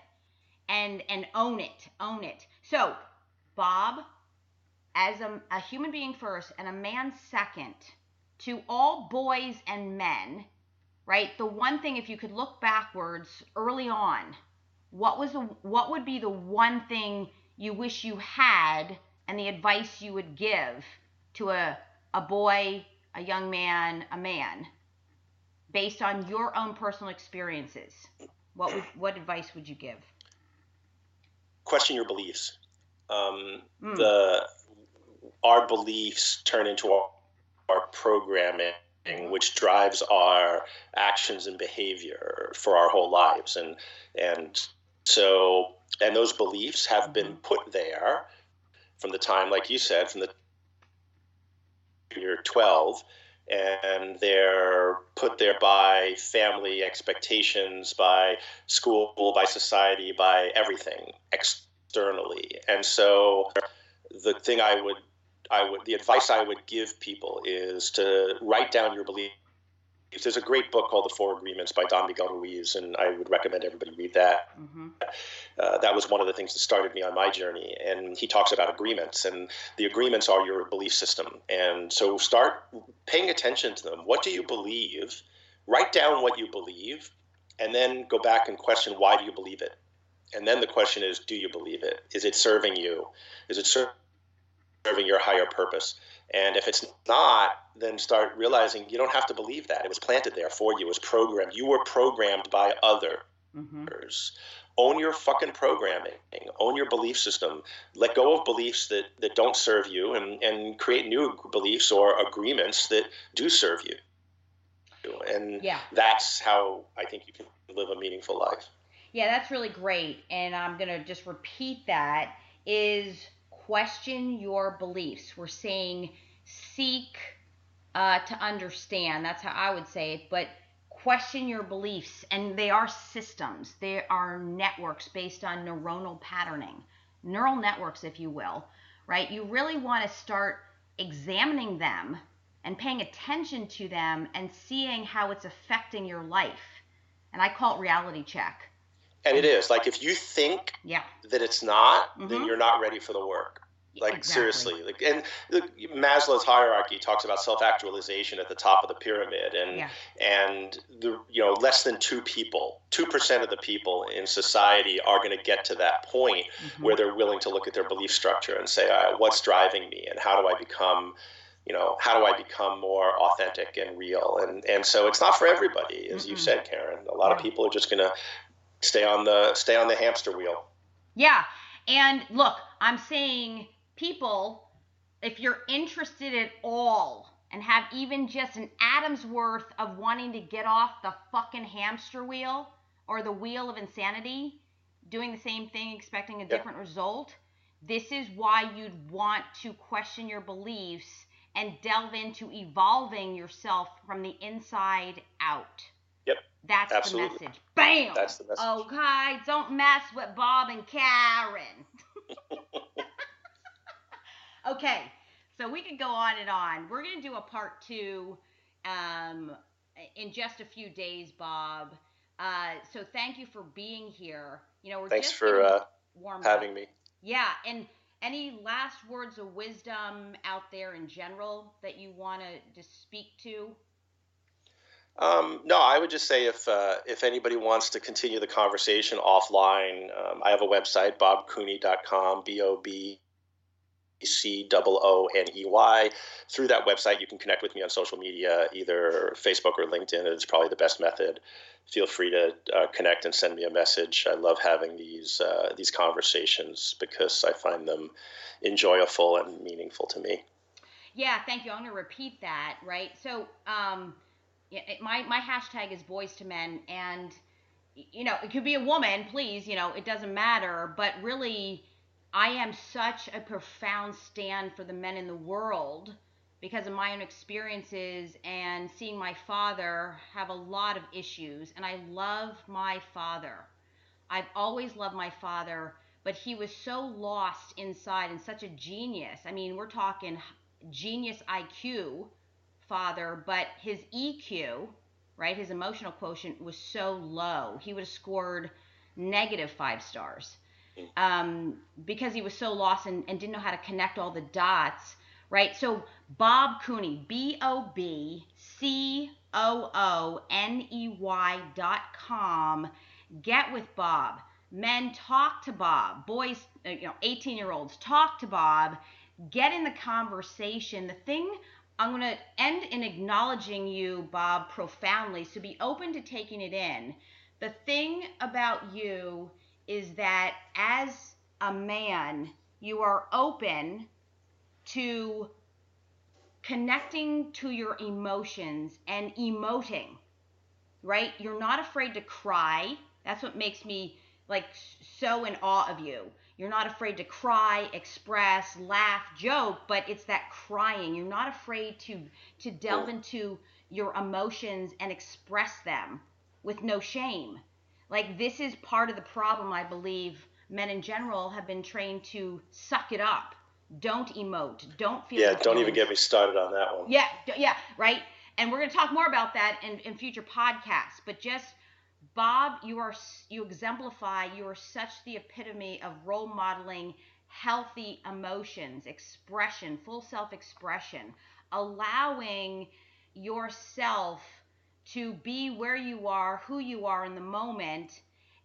and own it. So, Bob, as a human being first and a man second, to all boys and men, right? The one thing, if you could look backwards early on, what would be the one thing you wish you had, and the advice you would give to a boy, a young man, a man, based on your own personal experiences? What advice would you give? Question your beliefs. Our beliefs turn into our programming, which drives our actions and behavior for our whole lives, and those beliefs have been put there from the time, like you said, from the you're 12, and they're put there by family expectations, by school, by society, by everything externally. And so the thing the advice I would give people is to write down your beliefs. There's a great book called The Four Agreements by Don Miguel Ruiz, and I would recommend everybody read that. That was one of the things that started me on my journey. And he talks about agreements, and the agreements are your belief system. And so start paying attention to them. What do you believe? Write down what you believe, and then go back and question, why do you believe it? And then the question is, do you believe it? Is it serving you? Is it serving your higher purpose? And if it's not, then start realizing you don't have to believe that. It was planted there for you. It was programmed. You were programmed by others. Own your fucking programming. Own your belief system. Let go of beliefs that don't serve you, and create new beliefs or agreements that do serve you. And that's how I think you can live a meaningful life. Yeah, that's really great. And I'm going to just repeat that is question your beliefs. We're saying seek to understand. That's how I would say it. But question your beliefs. And they are systems. They are networks based on neuronal patterning. Neural networks, if you will, right? You really want to start examining them and paying attention to them and seeing how it's affecting your life. And I call it reality check. And it is. Like, if you think that it's not, then you're not ready for the work. Like, seriously. Like, and Maslow's hierarchy talks about self-actualization at the top of the pyramid, and the, less than 2% of the people in society are going to get to that point where they're willing to look at their belief structure and say, what's driving me, and how do I become more authentic and real? And so it's not for everybody, as you said, Karen. A lot of people are just going to stay on the hamster wheel. Yeah. And look, I'm saying, people, if you're interested at all and have even just an atom's worth of wanting to get off the fucking hamster wheel or the wheel of insanity, doing the same thing, expecting a different result, this is why you'd want to question your beliefs and delve into evolving yourself from the inside out. Yep. That's Absolutely. the message. Bam! That's the message. Okay, don't mess with Bob and Karen. Okay, so we could go on and on. We're going to do a part 2 in just a few days, Bob. So thank you for being here. Thanks for having me. Yeah, and any last words of wisdom out there in general that you want to just speak to? No, I would just say if anybody wants to continue the conversation offline, I have a website, bobcooney.com, BOBCOONEY. Through that website, you can connect with me on social media, either Facebook or LinkedIn. It's probably the best method. Feel free to connect and send me a message. I love having these conversations because I find them enjoyable and meaningful to me. Yeah, thank you. I'm going to repeat that, right? So my hashtag is boys to men, and it could be a woman, please, it doesn't matter, but really I am such a profound stand for the men in the world because of my own experiences and seeing my father have a lot of issues. And I love my father. I've always loved my father, but he was so lost inside and such a genius. I mean, we're talking genius IQ father, but his EQ, right, his emotional quotient was so low. He would have scored negative 5 stars because he was so lost and didn't know how to connect all the dots, right? So Bob Cooney, BOBCOONEY.com. Get with Bob. Men, talk to Bob. Boys, 18-year-olds, talk to Bob. Get in the conversation. The thing, I'm going to end in acknowledging you, Bob, profoundly, so be open to taking it in. The thing about you is that as a man, you are open to connecting to your emotions and emoting, right? You're not afraid to cry. That's what makes me so in awe of you. You're not afraid to cry, express, laugh, joke, but it's that crying. You're not afraid to delve into your emotions and express them with no shame. This is part of the problem, I believe. Men in general have been trained to suck it up. Don't emote. Don't feel. Yeah, don't even get me started on that one. Yeah, right. And we're going to talk more about that in future podcasts. But just, Bob, you exemplify. You are such the epitome of role modeling healthy emotions, expression, full self-expression, allowing yourself to be where you are, who you are in the moment,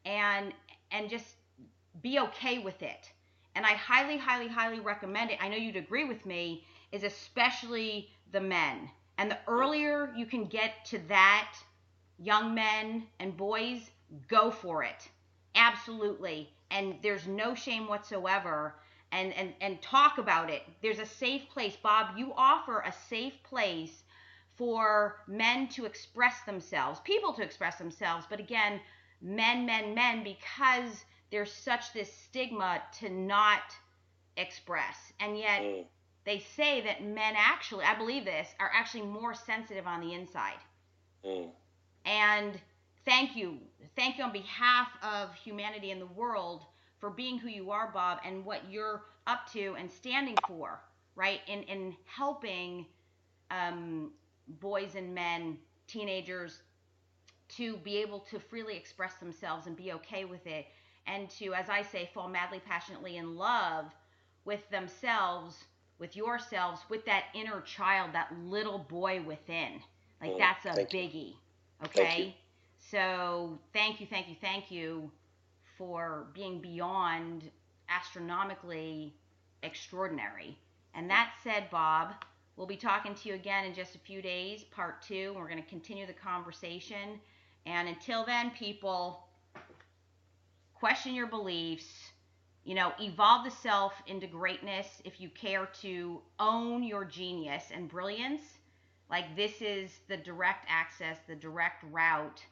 and just be okay with it. And I highly, highly, highly recommend it. I know you'd agree with me, is especially the men. And the earlier you can get to that, young men and boys, go for it. Absolutely. And there's no shame whatsoever. And talk about it. There's a safe place. Bob, you offer a safe place for men to express themselves, people to express themselves, but again, men, because there's such this stigma to not express. And yet they say that men actually, I believe this, are actually more sensitive on the inside. And thank you on behalf of humanity and the world for being who you are, Bob, and what you're up to and standing for, right? In helping boys and men, teenagers, to be able to freely express themselves and be okay with it, and to, as I say, fall madly, passionately in love with themselves, with yourselves, with that inner child, that little boy within. Like, that's a biggie. Okay? So thank you for being beyond astronomically extraordinary. And that said, Bob, we'll be talking to you again in just a few days, part 2. We're going to continue the conversation. And until then, people, question your beliefs, evolve the self into greatness if you care to own your genius and brilliance. Like, this is the direct access, the direct route.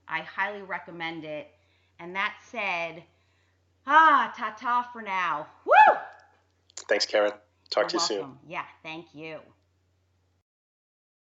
I highly recommend it. And that said, ta-ta for now. Woo! Thanks, Karen. Talk to you soon. Yeah, thank you.